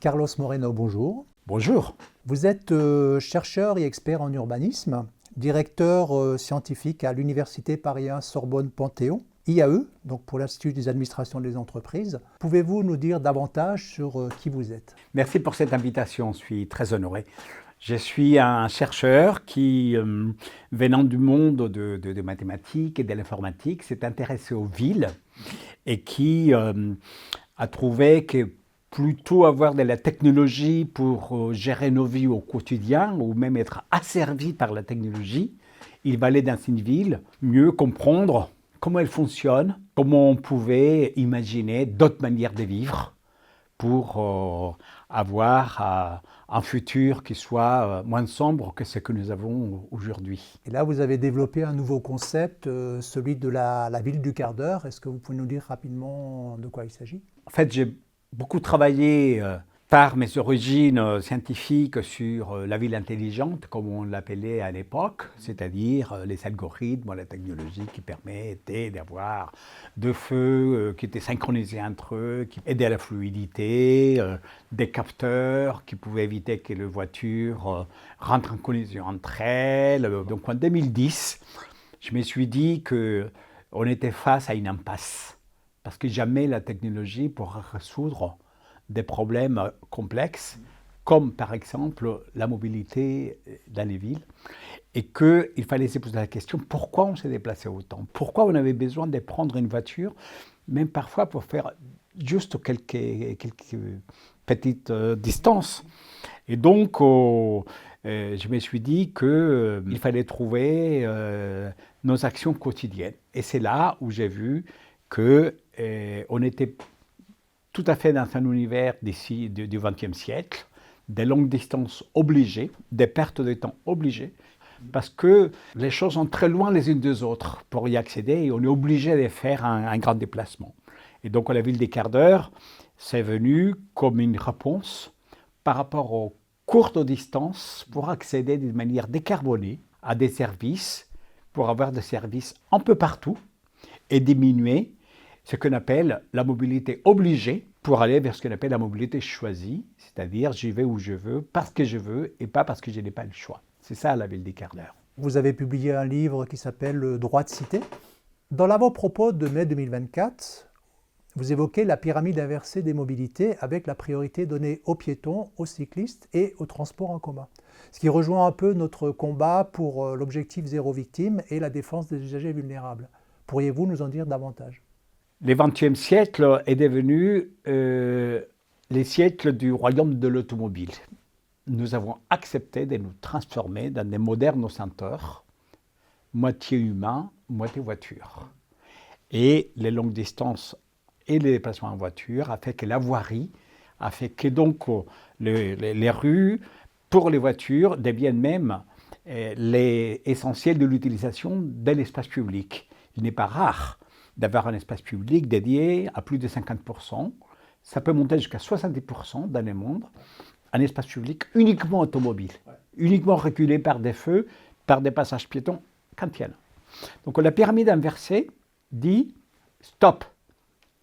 Carlos Moreno, bonjour. Bonjour. Vous êtes chercheur et expert en urbanisme, directeur scientifique à l'Université Paris 1 Sorbonne Panthéon, IAE, donc pour l'Institut des administrations des entreprises. Pouvez-vous nous dire davantage sur qui vous êtes? Merci pour cette invitation, je suis très honoré. Je suis un chercheur qui, venant du monde de mathématiques et de l'informatique, s'est intéressé aux villes et qui a trouvé que plutôt avoir de la technologie pour gérer nos vies au quotidien ou même être asservi par la technologie, il valait dans une ville mieux comprendre comment elle fonctionne, comment on pouvait imaginer d'autres manières de vivre pour avoir un futur qui soit moins sombre que ce que nous avons aujourd'hui. Et là, vous avez développé un nouveau concept, celui de la ville du quart d'heure. Est-ce que vous pouvez nous dire rapidement de quoi il s'agit? En fait, j'ai beaucoup travaillé par mes origines scientifiques sur la ville intelligente, comme on l'appelait à l'époque, c'est-à-dire les algorithmes, la technologie qui permettait d'avoir deux feux qui étaient synchronisés entre eux, qui aidaient à la fluidité, des capteurs qui pouvaient éviter que les voitures rentrent en collision entre elles. Donc en 2010, je me suis dit qu'on était face à une impasse, parce que jamais la technologie pourra résoudre des problèmes complexes, comme par exemple la mobilité dans les villes, et qu'il fallait se poser la question pourquoi on s'est déplacé autant, pourquoi on avait besoin de prendre une voiture, même parfois pour faire juste quelques petites distances. Et donc, je me suis dit qu'il fallait trouver nos actions quotidiennes. Et c'est là où j'ai vu qu'on était tout à fait dans un univers d'ici du XXe siècle, des longues distances obligées, des pertes de temps obligées, parce que les choses sont très loin les unes des autres pour y accéder et on est obligé de faire un grand déplacement. Et donc la ville des quarts d'heure, c'est venu comme une réponse par rapport aux courtes distances pour accéder d'une manière décarbonée à des services, pour avoir des services un peu partout et diminuer ce qu'on appelle la mobilité obligée pour aller vers ce qu'on appelle la mobilité choisie, c'est-à-dire j'y vais où je veux, parce que je veux et pas parce que je n'ai pas le choix. C'est ça la ville des quarts d'heure. Vous avez publié un livre qui s'appelle Le droit de cité. Dans l'avant-propos de mai 2024, vous évoquez la pyramide inversée des mobilités avec la priorité donnée aux piétons, aux cyclistes et aux transports en commun. Ce qui rejoint un peu notre combat pour l'objectif zéro victime et la défense des usagers vulnérables. Pourriez-vous nous en dire davantage? Le XXe siècle est devenu les siècles du royaume de l'automobile. Nous avons accepté de nous transformer dans des modernes senteurs, moitié humains, moitié voiture. Et les longues distances et les déplacements en voiture a fait que la voirie a fait que donc les rues, pour les voitures, deviennent même l'essentiel de l'utilisation de l'espace public. Il n'est pas rare d'avoir un espace public dédié à plus de 50%. Ça peut monter jusqu'à 70% dans le monde. Un espace public uniquement automobile, uniquement reculé par des feux, par des passages piétons, quand il y en a. Donc la pyramide inversée dit stop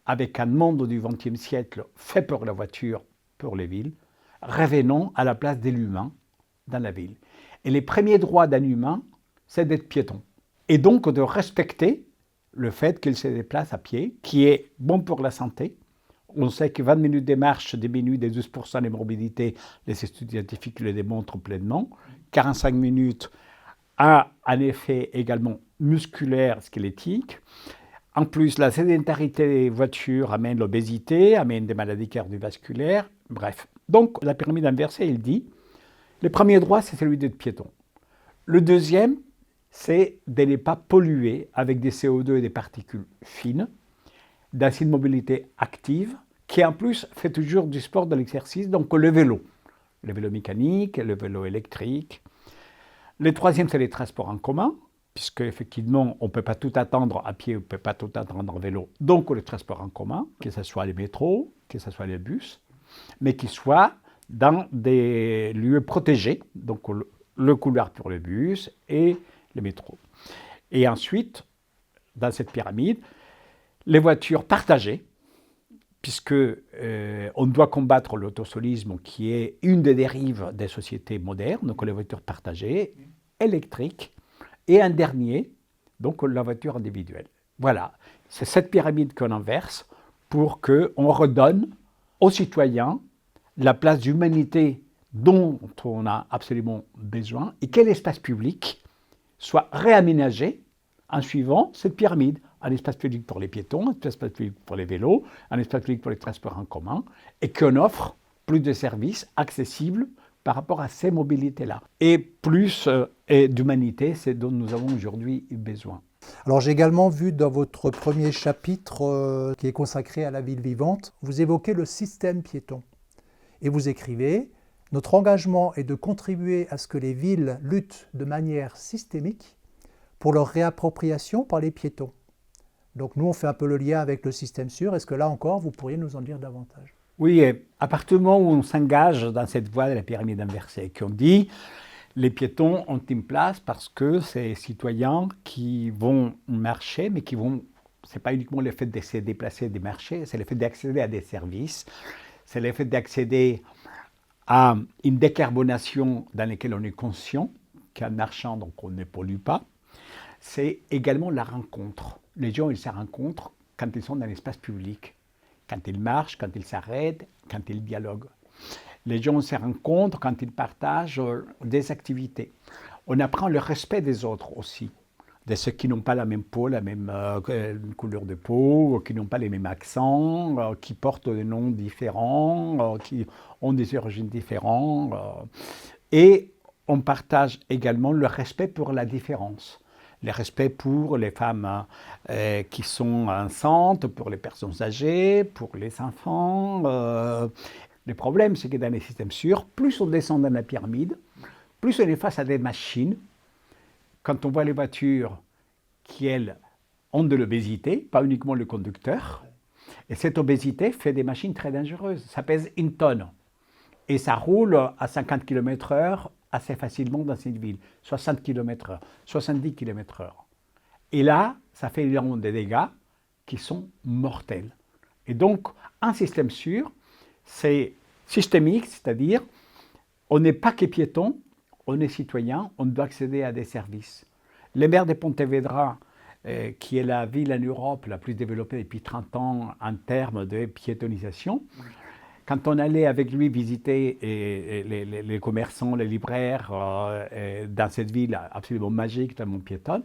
avec un monde du XXe siècle fait pour la voiture, pour les villes, revenons à la place de l'humain dans la ville. Et les premiers droits d'un humain, c'est d'être piéton. Et donc de respecter le fait qu'il se déplace à pied, qui est bon pour la santé. On sait que 20 minutes de marche diminuent de 12% les morbidités, les études scientifiques le démontrent pleinement. 45 minutes a un effet également musculaire, squelettique. En plus, la sédentarité des voitures amène l'obésité, amène des maladies cardiovasculaires, bref. Donc la pyramide inversée, il dit, le premier droit, c'est celui d'être piéton. Le deuxième, c'est de ne pas polluer avec des CO2 et des particules fines, dans une mobilité active, qui en plus fait toujours du sport, de l'exercice, donc le vélo mécanique, le vélo électrique. Le troisième, c'est les transports en commun, puisque effectivement, on ne peut pas tout attendre à pied, on ne peut pas tout attendre en vélo, donc le transport en commun, que ce soit les métros, que ce soit les bus, mais qui soient dans des lieux protégés, donc le couloir pour le bus et le métro. Et ensuite, dans cette pyramide, les voitures partagées, puisque on doit combattre l'autosolisme qui est une des dérives des sociétés modernes, donc les voitures partagées, électriques, et un dernier, donc la voiture individuelle. Voilà, c'est cette pyramide qu'on inverse pour qu'on redonne aux citoyens la place d'humanité dont on a absolument besoin et que l'espace public soit réaménagé en suivant cette pyramide. Un espace public pour les piétons, un espace public pour les vélos, un espace public pour les transports en commun, et qu'on offre plus de services accessibles par rapport à ces mobilités-là. Et plus d'humanité, c'est dont nous avons aujourd'hui besoin. Alors j'ai également vu dans votre premier chapitre qui est consacré à la ville vivante, vous évoquez le système piéton. Et vous écrivez « Notre engagement est de contribuer à ce que les villes luttent de manière systémique pour leur réappropriation par les piétons. » Donc nous, on fait un peu le lien avec le système sûr. Est-ce que là encore, vous pourriez nous en dire davantage? Oui, à partir du moment où on s'engage dans cette voie de la pyramide inversée, qu'on dit les piétons ont une place parce que c'est les citoyens qui vont marcher, mais qui vont, c'est pas uniquement le fait de se déplacer des marchés, c'est le fait d'accéder à des services, c'est le fait d'accéder à une décarbonation dans laquelle on est conscient qu'en marchant, donc on ne pollue pas. C'est également la rencontre. Les gens, ils se rencontrent quand ils sont dans l'espace public, quand ils marchent, quand ils s'arrêtent, quand ils dialoguent. Les gens se rencontrent quand ils partagent des activités. On apprend le respect des autres aussi, de ceux qui n'ont pas la même peau, la même couleur de peau, qui n'ont pas les mêmes accents, qui portent des noms différents, qui ont des origines différentes. Et on partage également le respect pour la différence. Le respect pour les femmes qui sont enceintes, pour les personnes âgées, pour les enfants. Le problème, c'est que dans les systèmes sûrs, plus on descend dans la pyramide, plus on est face à des machines. Quand on voit les voitures qui, elles, ont de l'obésité, pas uniquement le conducteur, et cette obésité fait des machines très dangereuses. Ça pèse une tonne et ça roule à 50 km/h assez facilement dans cette ville, 60 km/h, 70 km/h. Et là, ça fait évidemment des dégâts qui sont mortels. Et donc, un système sûr, c'est systémique, c'est-à-dire on n'est pas que piéton, on est citoyen, on doit accéder à des services. Le maire de Pontevedra, qui est la ville en Europe la plus développée depuis 30 ans en termes de piétonisation, quand on allait avec lui visiter les commerçants, les libraires dans cette ville absolument magique, tellement piétonne,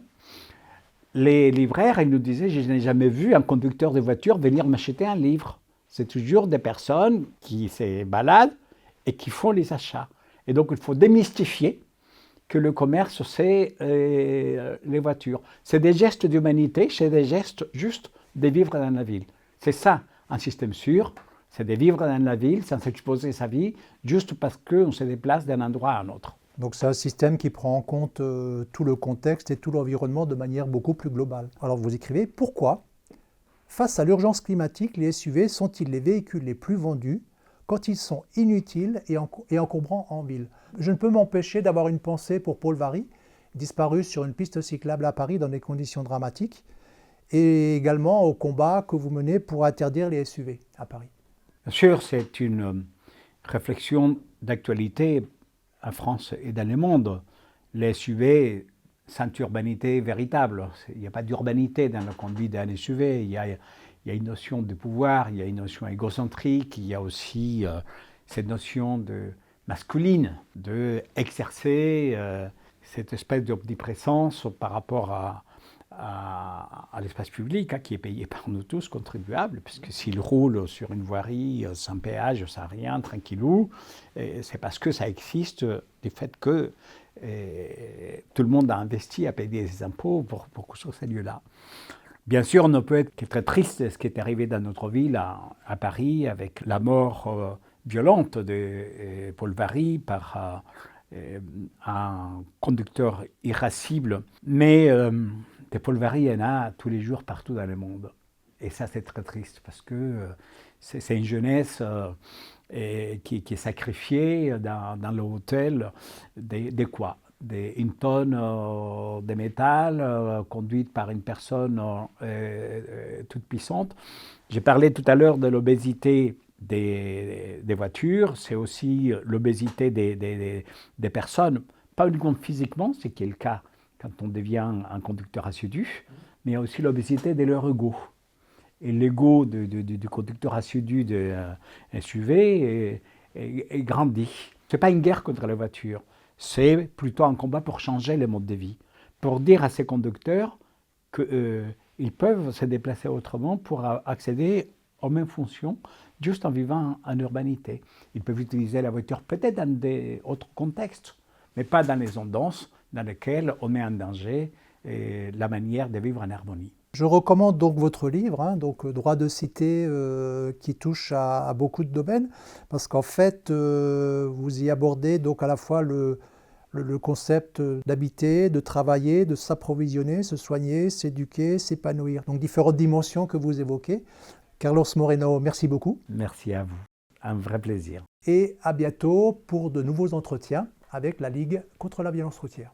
les libraires, ils nous disaient « Je n'ai jamais vu un conducteur de voiture venir m'acheter un livre. C'est toujours des personnes qui se baladent et qui font les achats. » Et donc, il faut démystifier que le commerce, c'est les voitures. C'est des gestes d'humanité, c'est des gestes juste de vivre dans la ville. C'est ça, un système sûr. C'est de vivre dans la ville sans exposer sa vie, juste parce qu'on se déplace d'un endroit à un autre. Donc c'est un système qui prend en compte tout le contexte et tout l'environnement de manière beaucoup plus globale. Alors vous écrivez, pourquoi, face à l'urgence climatique, les SUV sont-ils les véhicules les plus vendus quand ils sont inutiles et encombrants en ville? Je ne peux m'empêcher d'avoir une pensée pour Paul Varry, disparu sur une piste cyclable à Paris dans des conditions dramatiques, et également au combat que vous menez pour interdire les SUV à Paris. Bien sûr, c'est une réflexion d'actualité en France et dans le monde. Les SUV, c'est une urbanité véritable. Il n'y a pas d'urbanité dans la conduite d'un SUV. Il y a une notion de pouvoir, il y a une notion égocentrique, il y a aussi cette notion de masculine, d'exercer cette espèce d'omniprésence par rapport à l'espace public qui est payé par nous tous, contribuables, puisque s'il roule sur une voirie sans péage, sans rien, tranquillou, c'est parce que ça existe du fait que tout le monde a investi à payer des impôts pour construire ces lieux-là. Bien sûr, on ne peut être que très triste de ce qui est arrivé dans notre ville, à Paris, avec la mort violente de Paul Varry par un conducteur irascible. Mais des Paul Varry, il y en a tous les jours partout dans le monde. Et ça, c'est très triste parce que c'est une jeunesse qui est sacrifiée dans le hôtel de quoi? une tonne de métal conduite par une personne toute puissante. J'ai parlé tout à l'heure de l'obésité des voitures, c'est aussi l'obésité des personnes, pas uniquement physiquement, ce qui est le cas quand on devient un conducteur assidu, mais il y a aussi l'obésité de leur ego. Et l'ego du conducteur assidu de SUV est grandi. Ce n'est pas une guerre contre les voitures, c'est plutôt un combat pour changer les modes de vie, pour dire à ces conducteurs qu'ils peuvent se déplacer autrement pour accéder aux mêmes fonctions, juste en vivant en urbanité. Ils peuvent utiliser la voiture peut-être dans d'autres contextes, mais pas dans les zones denses dans lesquelles on met en danger la manière de vivre en harmonie. Je recommande donc votre livre, donc Droit de cité, qui touche à beaucoup de domaines, parce qu'en fait, vous y abordez donc à la fois le concept d'habiter, de travailler, de s'approvisionner, se soigner, s'éduquer, s'épanouir. Donc différentes dimensions que vous évoquez. Carlos Moreno, merci beaucoup. Merci à vous. Un vrai plaisir. Et à bientôt pour de nouveaux entretiens avec la Ligue contre la violence routière.